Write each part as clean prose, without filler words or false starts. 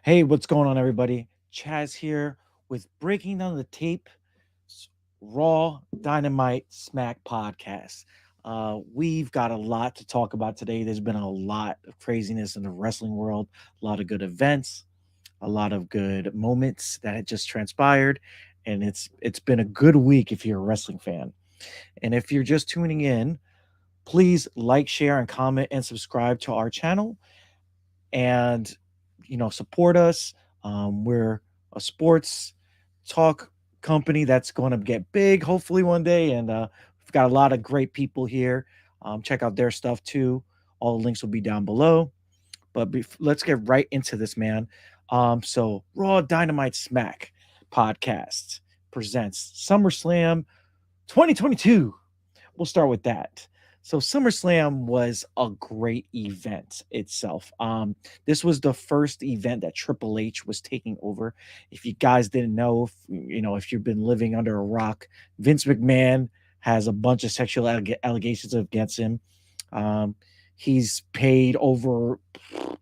Hey, what's going on, everybody? Chaz here with Breaking Down the Tape Raw Dynamite Smack podcast. We've got a lot to talk about today. There's been a lot of craziness in the wrestling world, a lot of good events, a lot of good moments that had just transpired, and it's been a good week if you're a wrestling fan. And if you're just tuning in, please like, share, and comment and subscribe to our channel and support us. We're a sports talk company that's going to get big hopefully one day, and we've got a lot of great people here. Check out their stuff too. All the links will be down below. But let's get right into this, man. So Raw Dynamite Smack podcast presents SummerSlam 2022. We'll start with that. So SummerSlam was a great event itself. This was the first event that Triple H was taking over. If you guys didn't know, if you've been living under a rock, Vince McMahon has a bunch of sexual allegations against him. Um, he's paid over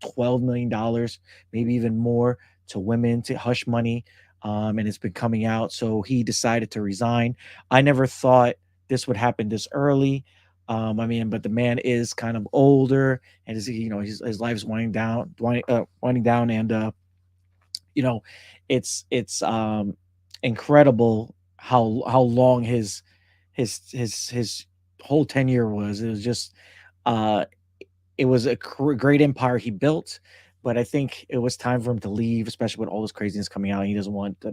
$12 million, maybe even more, to women to hush money, and it's been coming out. So he decided to resign. I never thought this would happen this early. But the man is kind of older, and his life's winding down, and you know, it's incredible how long his whole tenure was. It was just uh, it was a great empire he built, but I think it was time for him to leave, especially with all this craziness coming out. He doesn't want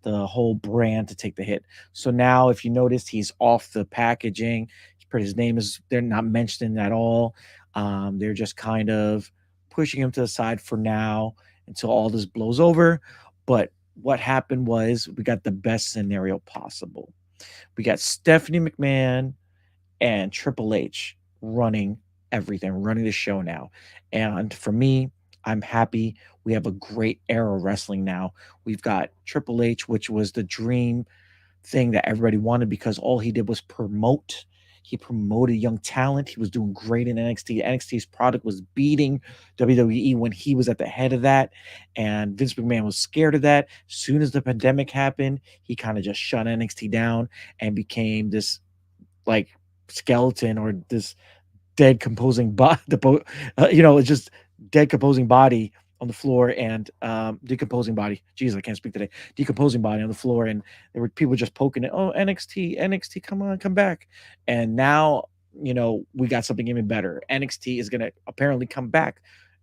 the whole brand to take the hit. So now, if you noticed, he's off the packaging. His name is they're not mentioned at all. They're just kind of pushing him to the side for now until all this blows over. But what happened was we got the best scenario possible. We got Stephanie McMahon and Triple H running everything, running the show now. And for me, I'm happy. We have a great era of wrestling now. We've got Triple H, which was the dream thing that everybody wanted because all he did was promote. He promoted young talent. He was doing great in NXT. NXT's product was beating WWE when he was at the head of that. And Vince McMahon was scared of that. As soon as the pandemic happened, he kind of just shut NXT down and became this like skeleton or this dead composing body. It's just dead composing body on the floor and decomposing body. Jeez, I can't speak today. Decomposing body on the floor, and there were people just poking it. Oh, NXT, come on, come back. And now we got something even better. NXT is gonna apparently come back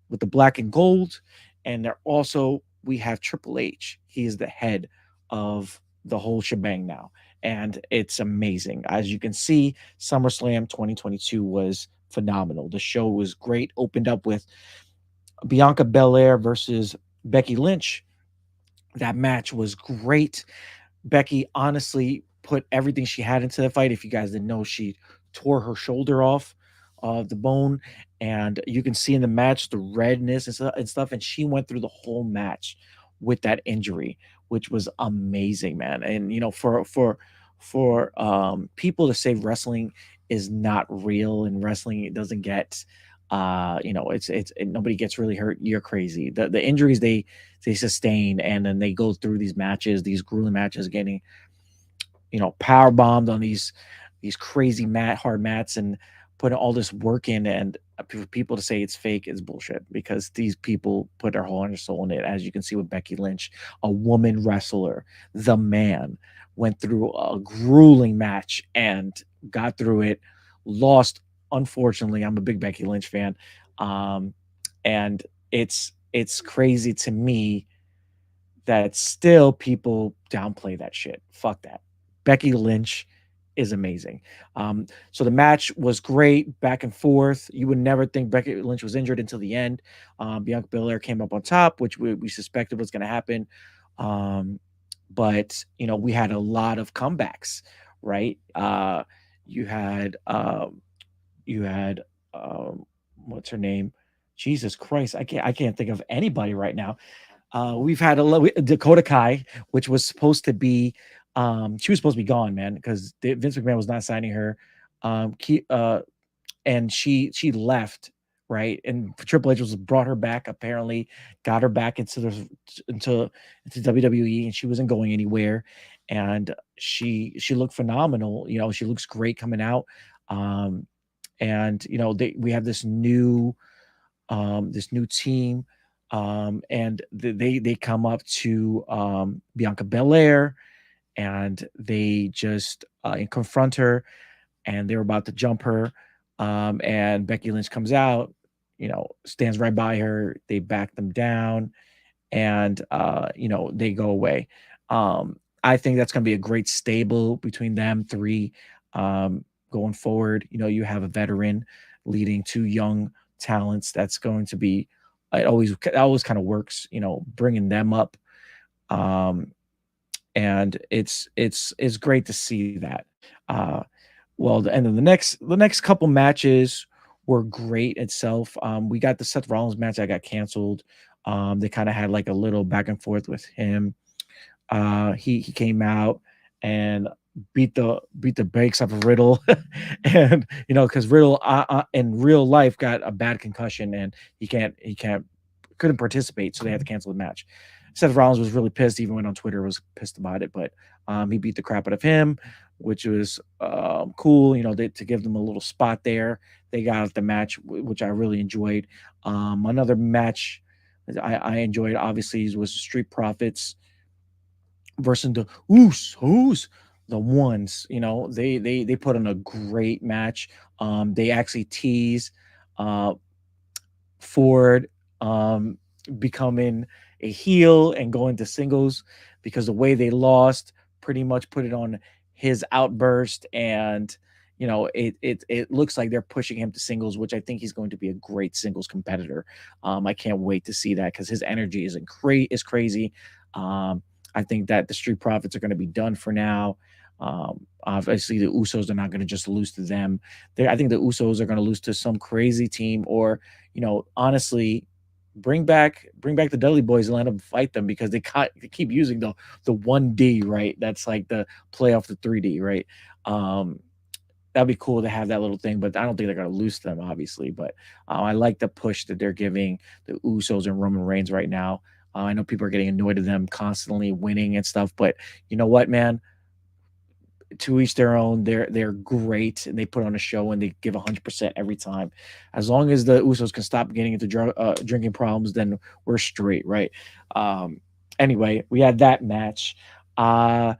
with the black and gold, and they're also we have Triple H. He is the head of the whole shebang now, and it's amazing. As you can see, SummerSlam 2022 was phenomenal. The show was great. Opened up with Bianca Belair versus Becky Lynch. That match was great. Becky honestly put everything she had into the fight. If you guys didn't know, she tore her shoulder off of the bone, and you can see in the match the redness and stuff. And she went through the whole match with that injury, which was amazing, man. And for people to say wrestling is not real and wrestling it doesn't get nobody gets really hurt, you're crazy. The injuries they sustain, and then they go through these matches, these grueling matches, getting power bombed on these crazy hard mats and putting all this work in. And for people to say it's fake is bullshit because these people put their whole heart and soul in it. As you can see with Becky Lynch, a woman wrestler, the man went through a grueling match and got through it, lost. Unfortunately, I'm a big Becky Lynch fan, um, and it's crazy to me that still people downplay that shit. Fuck that. Becky Lynch is amazing. So the match was great, back and forth. You would never think Becky Lynch was injured until the end. Bianca Belair came up on top, which we suspected was going to happen. Um, but we had a lot of comebacks, right? You had you had what's her name? Jesus Christ, I can't think of anybody right now. We've had Dakota Kai, which was supposed to be, she was supposed to be gone, man, because Vince McMahon was not signing her. Um, and she left right? And Triple H was brought her back, apparently, got her back into into WWE, and she wasn't going anywhere. And she looked phenomenal. You know, she looks great coming out. Um, and you know, we have this new team, and they come up to Bianca Belair, and they just confront her, and they're about to jump her. And Becky Lynch comes out, you know, stands right by her. They back them down, and you know, they go away. I think that's going to be a great stable between them three, going forward. You know, you have a veteran leading two young talents. That's going to be, it always kind of works. You know, bringing them up, um, and it's great to see that. Uh, well, and then the next couple matches were great itself. We got the Seth Rollins match that got canceled. They kind of had like a little back and forth with him. He came out and beat the brakes off of Riddle, and you know, because Riddle in real life got a bad concussion, and he couldn't participate, so they had to cancel the match. Seth Rollins was really pissed, even went on Twitter, was pissed about it, but he beat the crap out of him, which was cool, you know, to give them a little spot there. They got out the match, which I really enjoyed. Another match I enjoyed, obviously, was the Street Profits versus the Usos, the ones. You know, they put on a great match. They actually tease uh, Ford becoming a heel and going to singles, because the way they lost pretty much put it on his outburst. And you know, it looks like they're pushing him to singles, which I think he's going to be a great singles competitor. I can't wait to see that, because his energy is crazy. I think that the Street Profits are going to be done for now. Obviously, the Usos are not going to just lose to them. I think the Usos are going to lose to some crazy team, or you know, honestly, bring back the Dudley Boys and let them fight them, because they keep using the 1D, right? That's like the play off the 3D, right? Um, that'd be cool to have that little thing, but I don't think they're going to lose to them, obviously. But I like the push that they're giving the Usos and Roman Reigns right now. I know people are getting annoyed at them constantly winning and stuff, but you know what, man? To each their own. They're great, and they put on a show, and they give 100% every time. As long as the Usos can stop getting into drinking problems, then we're straight, right? Um, anyway, we had that match. Uh,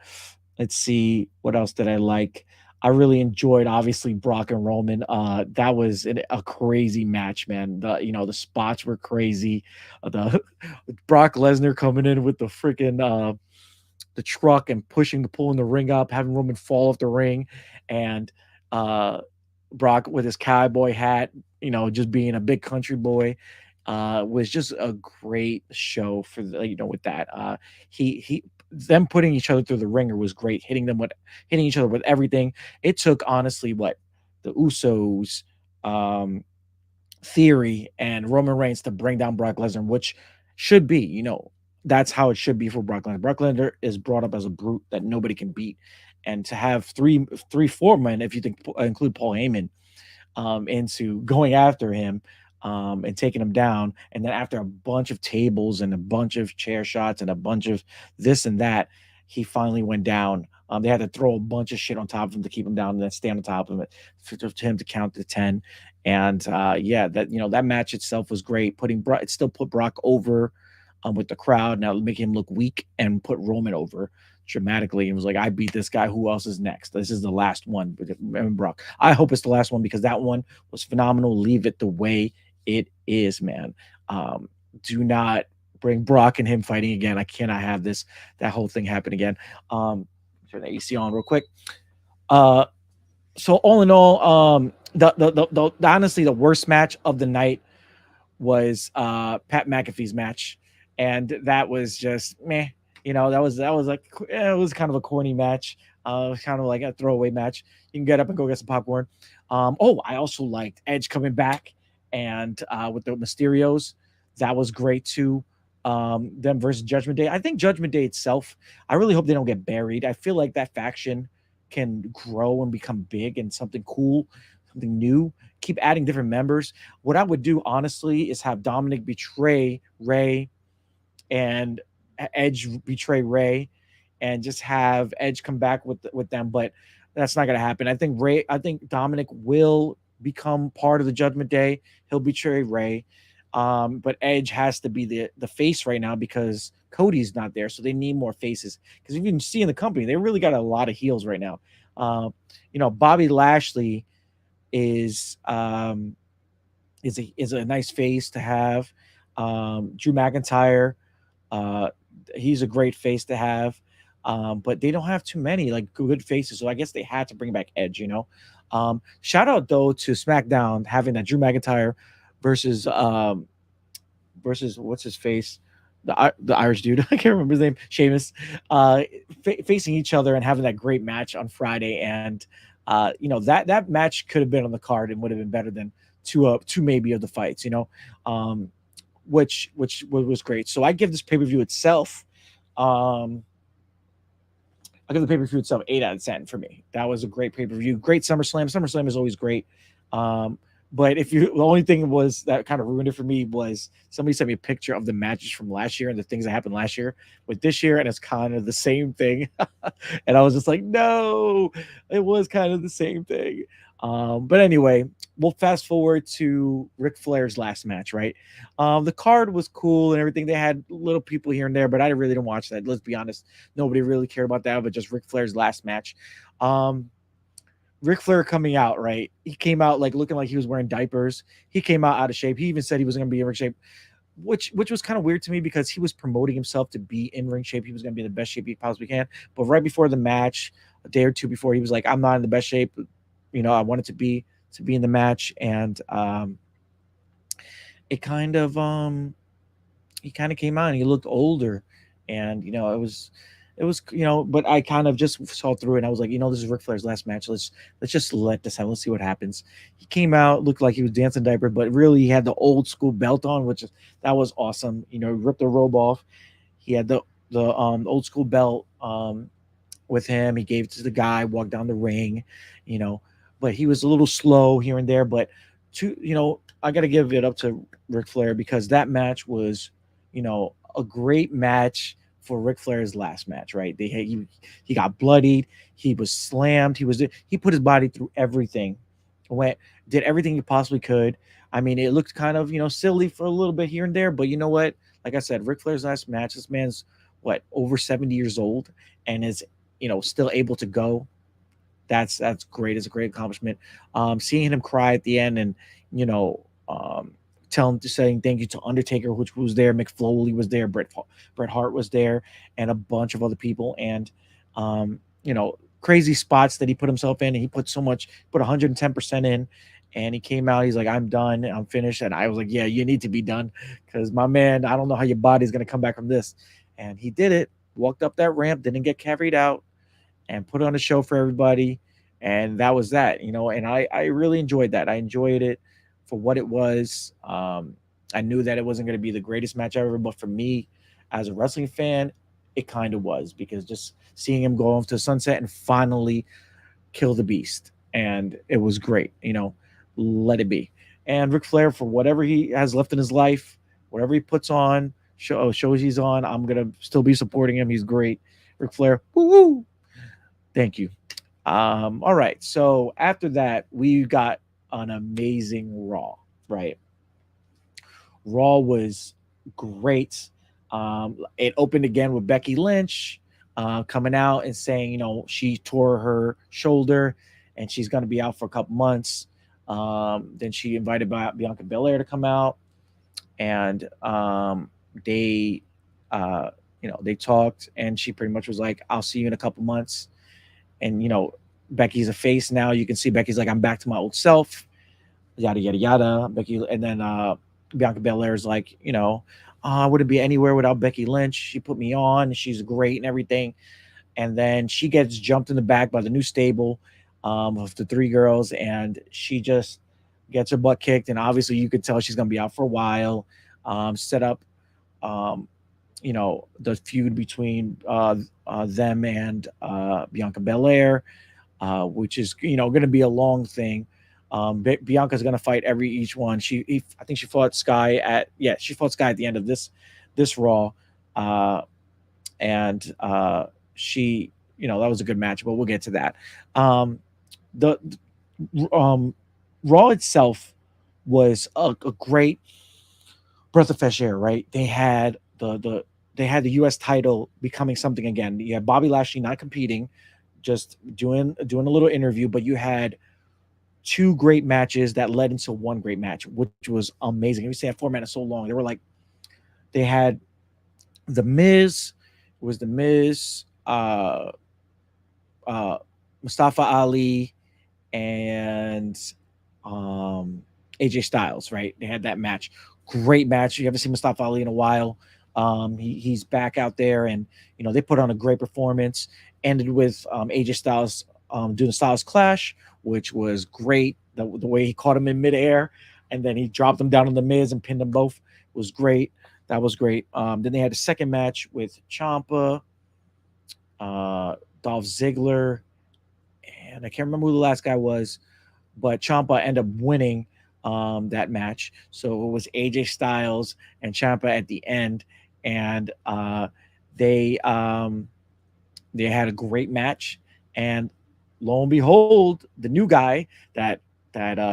let's see, what else did I like. I really enjoyed, obviously, Brock and Roman. That was a crazy match, man. The spots were crazy. The Brock Lesnar coming in with the truck and pulling the ring up, having Roman fall off the ring, and uh, Brock with his cowboy hat, you know, just being a big country boy, was just a great show for with that. He them putting each other through the ringer was great, hitting each other with everything. It took, honestly, what the Usos, um, Theory and Roman Reigns to bring down Brock Lesnar, which should be, that's how it should be for Brock Lesnar. Brock Lesnar is brought up as a brute that nobody can beat, and to have four men, if you think include Paul Heyman, into going after him, and taking him down. And then after a bunch of tables and a bunch of chair shots and a bunch of this and that, he finally went down. They had to throw a bunch of shit on top of him to keep him down, and then stand on top of him to him to count to 10. And yeah, that match itself was great. It still put Brock over with the crowd, now making him look weak, and put Roman over dramatically, and was like, I beat this guy. Who else is next? This is the last one. But Brock, I hope it's the last one, because that one was phenomenal. Leave it the way it is, man. Do not bring Brock and him fighting again. I cannot have that whole thing happen again. Turn the AC on real quick. So all in all, the honestly, the worst match of the night was Pat McAfee's match, and that was just meh. That was like, it was kind of a corny match. Kind of like a throwaway match. You can get up and go get some popcorn. I also liked Edge coming back, and with the Mysterios, that was great too. Them versus Judgment Day. I think Judgment Day itself, I really hope they don't get buried. I feel like that faction can grow and become big, and something cool, something new keep adding different members. What I would do honestly is have Dominic betray Ray and Edge betray Ray, and just have Edge come back with them. But that's not gonna happen. I think Dominic will become part of the Judgment Day. He'll betray Ray. But Edge has to be the face right now because Cody's not there, so they need more faces. Because if you can see in the company, they really got a lot of heels right now. Bobby Lashley is is a nice face to have. Drew McIntyre, uh, he's a great face to have. But they don't have too many like good faces, so I guess they had to bring back Edge. Shout out though to SmackDown having that Drew McIntyre versus what's his face, the Irish dude. I can't remember his name. Sheamus, facing each other and having that great match on Friday. And that match could have been on the card and would have been better than two maybe of the fights. Which was great. So I give this pay per view itself. I give the pay per view itself 8 out of 10 for me. That was a great pay per view. Great SummerSlam. SummerSlam is always great. But the only thing was that kind of ruined it for me was somebody sent me a picture of the matches from last year and the things that happened last year with this year, and it's kind of the same thing. And I was just like, no, it was kind of the same thing. But anyway, we'll fast forward to Ric Flair's last match, right? The card was cool and everything. They had little people here and there, but I really didn't watch that. Let's be honest. Nobody really cared about that, but just Ric Flair's last match. Ric Flair coming out, right? He came out like looking like he was wearing diapers. He came out of shape. He even said he was going to be in ring shape, which was kind of weird to me because he was promoting himself to be in ring shape. He was going to be in the best shape he possibly can. But right before the match, a day or two before, he was like, "I'm not in the best shape. I wanted to be in the match." And it kind of he kind of came out and he looked older, and it was but I kind of just saw through it, and I was like, this is Ric Flair's last match. Let's just let this happen. Let's see what happens. He came out, looked like he was dancing diaper, but really he had the old school belt on, that was awesome. He ripped the robe off. He had the old school belt with him. He gave it to the guy, walked down the ring, but he was a little slow here and there. But I got to give it up to Ric Flair because that match was, a great match for Ric Flair's last match, right? He got bloodied, he was slammed, he put his body through everything, did everything he possibly could. I mean, it looked kind of silly for a little bit here and there, but you know what? Like I said, Ric Flair's last match. This man's over 70 years old and is still able to go. That's great. It's a great accomplishment. Seeing him cry at the end and saying thank you to Undertaker, which was there. Mick Foley was there. Bret Hart was there, and a bunch of other people. And crazy spots that he put himself in, and he put 110% in. And he came out. He's like, "I'm done. I'm finished." And I was like, "Yeah, you need to be done, because my man, I don't know how your body's gonna come back from this." And he did it. Walked up that ramp, didn't get carried out, and put on a show for everybody. And that was that. And I really enjoyed that. I enjoyed it for what it was. I knew that it wasn't going to be the greatest match ever, but for me, as a wrestling fan, it kind of was, because just seeing him go off to sunset and finally kill the beast, and it was great. Let it be. And Ric Flair, for whatever he has left in his life, whatever he puts on, shows he's on, I'm gonna still be supporting him. He's great. Ric Flair, woo-hoo! Thank you. All right. So after that, we got an amazing Raw, right? Raw was great. It opened again with Becky Lynch coming out and saying, she tore her shoulder and she's going to be out for a couple months. Then she invited Bianca Belair to come out, and they talked, and she pretty much was like, "I'll see you in a couple months." And Becky's a face now. You can see Becky's like, "I'm back to my old self," yada yada yada. Becky, and then Bianca Belair's like, I wouldn't be anywhere without Becky Lynch. She put me on. She's great and everything. And then she gets jumped in the back by the new stable of the three girls, and she just gets her butt kicked. And obviously, you could tell she's gonna be out for a while. Set up, the feud between them and Bianca Belair, which is going to be a long thing. Bianca's gonna fight each one. I think she fought Sky she fought Sky at the end of this Raw, uh, and she, that was a good match, but we'll get to that. Um, the um, Raw itself was a great breath of fresh air, right? They had the U.S. title becoming something again. You had Bobby Lashley not competing, just doing a little interview, but you had two great matches that led into one great match, which was amazing. Every say that format is so long. They had the Miz, it was the Miz, uh, Mustafa Ali, and um, AJ Styles, right? They had that match. Great match. You haven't seen Mustafa Ali in a while. He's back out there, and they put on a great performance. Ended with AJ Styles doing the Styles Clash, which was great. The way he caught him in midair, and then he dropped him down on the Miz and pinned them both was great. That was great. Then they had a second match with Ciampa, Dolph Ziggler, and I can't remember who the last guy was, but Ciampa ended up winning that match. So it was AJ Styles and Ciampa at the end, and they um, they had a great match. And lo and behold, the new guy that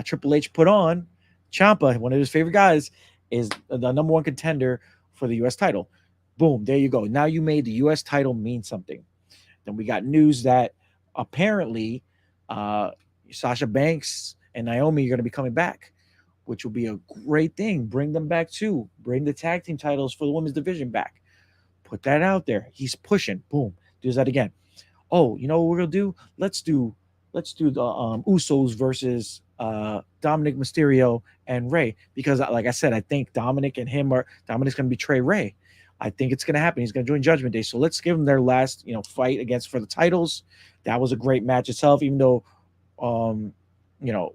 Triple H put on, Ciampa, one of his favorite guys, is the number one contender for the U.S. title. Boom, there you go. Now you made the U.S. title mean something. Then we got news that apparently uh, Sasha Banks and Naomi are going to be coming back, which will be a great thing. Bring them back too. Bring the tag team titles for the women's division back. Put that out there. He's pushing. Boom. Do that again. Oh, you know what we're gonna do? Let's do the Usos versus Dominic Mysterio and Ray, because like I said, I think Dominic's gonna betray Ray. I think it's gonna happen. He's gonna join Judgment Day. So let's give them their last fight against for the titles. That was a great match itself, even though um,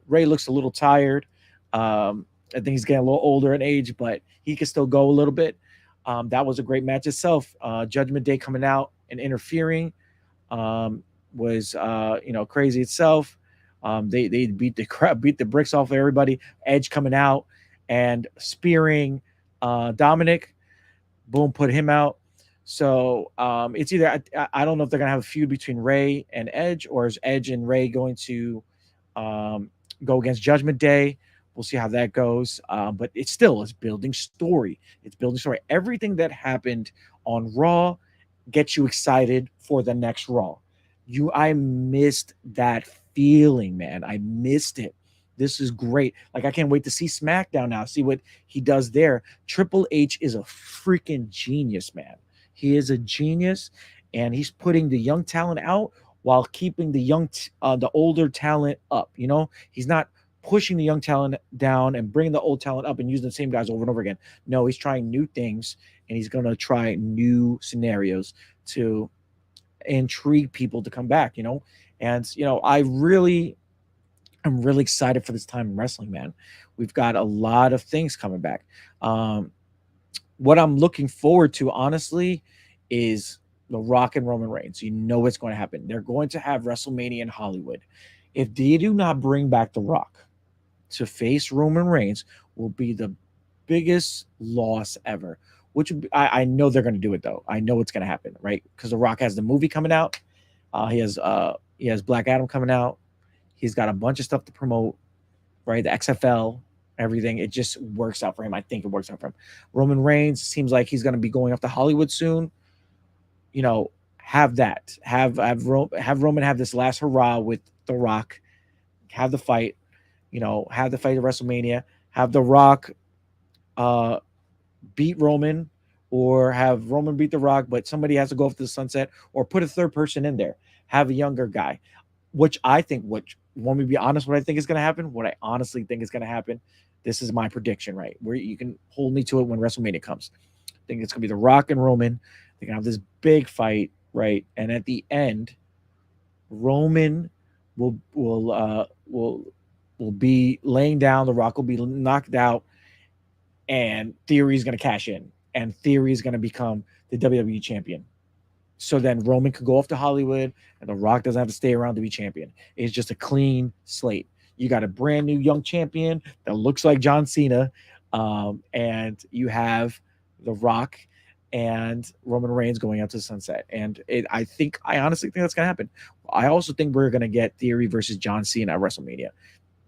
Ray looks a little tired. I think he's getting a little older in age, but he can still go a little bit. That was a great match itself. Judgment Day coming out and interfering um, was crazy itself. They beat the bricks off of everybody. Edge coming out and spearing Dominic. Boom, put him out. So it's either I don't know if they're gonna have a feud between Ray and Edge, or is Edge and Ray going to um, go against Judgment Day. We'll see how that goes. But it's building story. It's building story. Everything that happened on Raw gets you excited for the next Raw. I missed that feeling, man. I missed it. This is great. Like I can't wait to see SmackDown now. See what he does there. Triple H is a freaking genius, man. He is a genius, and he's putting the young talent out while keeping the older talent up. He's not pushing the young talent down and bringing the old talent up and using the same guys over and over again. No, he's trying new things, and he's going to try new scenarios to intrigue people to come back. And I'm really excited for this time in wrestling, man. We've got a lot of things coming back. Um, what I'm looking forward to, honestly, is The Rock and Roman Reigns. You know what's going to happen. They're going to have WrestleMania in Hollywood. If they do not bring back The Rock to face Roman Reigns, will be the biggest loss ever. Which I know they're going to do it though. I know it's going to happen, right? Because The Rock has the movie coming out. He has Black Adam coming out. He's got a bunch of stuff to promote, right? The XFL, everything. It just works out for him. I think it works out for him. Roman Reigns seems like he's going to be going off to Hollywood soon. Have that. Have Roman have this last hurrah with The Rock. Have the fight. Have the fight at WrestleMania. Have The Rock uh, beat Roman, or have Roman beat The Rock, but somebody has to go off to the sunset, or put a third person in there. Have a younger guy, which want me to be honest, what I think is going to happen, what I honestly think is going to happen. This is my prediction, right? Where you can hold me to it when WrestleMania comes. I think it's going to be The Rock and Roman. They're going to have this big fight, right? And at the end, Roman will be laying down. The Rock will be knocked out, and Theory is going to cash in, and Theory is going to become the WWE champion. So then Roman could go off to Hollywood, and The Rock doesn't have to stay around to be champion. It's just a clean slate. You got a brand new young champion that looks like John Cena, and you have The Rock and Roman Reigns going out to the sunset. And I honestly think that's gonna happen. I also think we're gonna get Theory versus John Cena at WrestleMania.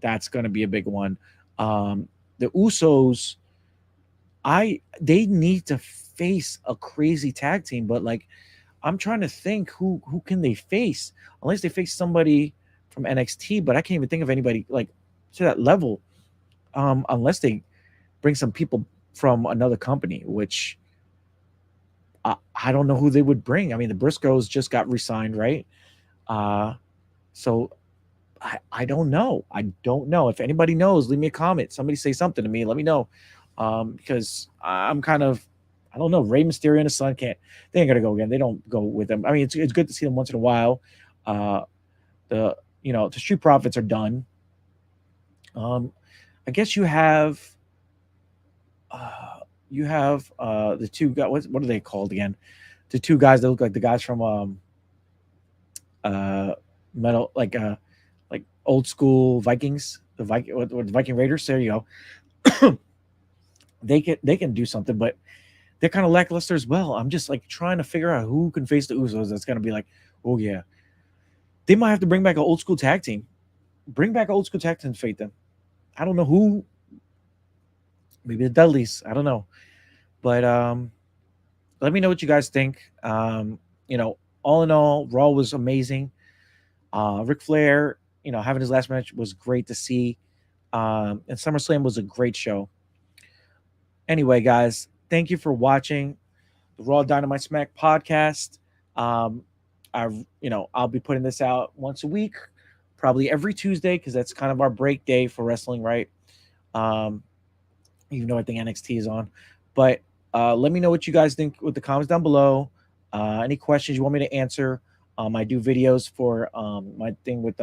That's gonna be a big one. The Usos, they need to face a crazy tag team, but like I'm trying to think who can they face unless they face somebody from NXT, but I can't even think of anybody like to that level, unless they bring some people from another company, which I don't know who they would bring. I mean, the Briscoes just got re-signed, right? Uh, so I don't know. I don't know. If anybody knows, leave me a comment. Somebody say something to me. Let me know. Because I'm kind of, I don't know. Rey Mysterio and his son they ain't gonna go again. They don't go with them. I mean, it's good to see them once in a while. Uh, the Street Profits are done. I guess you have the two guys. What are they called again? The two guys that look like the guys from uh metal like old school Vikings, the Viking Raiders. There you go. They can do something, but they're kind of lackluster as well. I'm just like trying to figure out who can face the Usos. That's gonna be like, oh yeah, they might have to bring back an old school tag team. Bring back an old school tag team to fight them. I don't know who. Maybe the Dudleys. I don't know, but let me know what you guys think. All in all, Raw was amazing. Ric Flair, having his last match was great to see. And SummerSlam was a great show. Anyway, guys, thank you for watching the Raw Dynamite Smack podcast. Um, I'll be putting this out once a week, probably every Tuesday, because that's kind of our break day for wrestling, right? Um, even though I think NXT is on. But let me know what you guys think with the comments down below. Any questions you want me to answer. I do videos for my thing with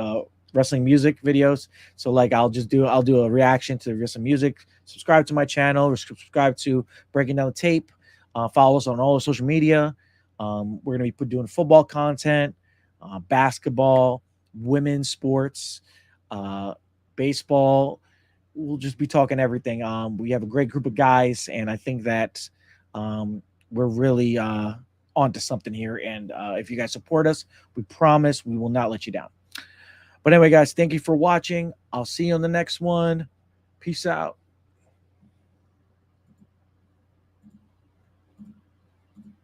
wrestling music videos. So like I'll do a reaction to wrestling music. Subscribe to my channel, or subscribe to Breaking Down the Tape. Follow us on all the social media. We're gonna be doing football content, basketball, women's sports, baseball. We'll just be talking everything. We have a great group of guys, and I think that we're really onto something here. And if you guys support us, we promise we will not let you down. But anyway, guys, thank you for watching. I'll see you on the next one. Peace out.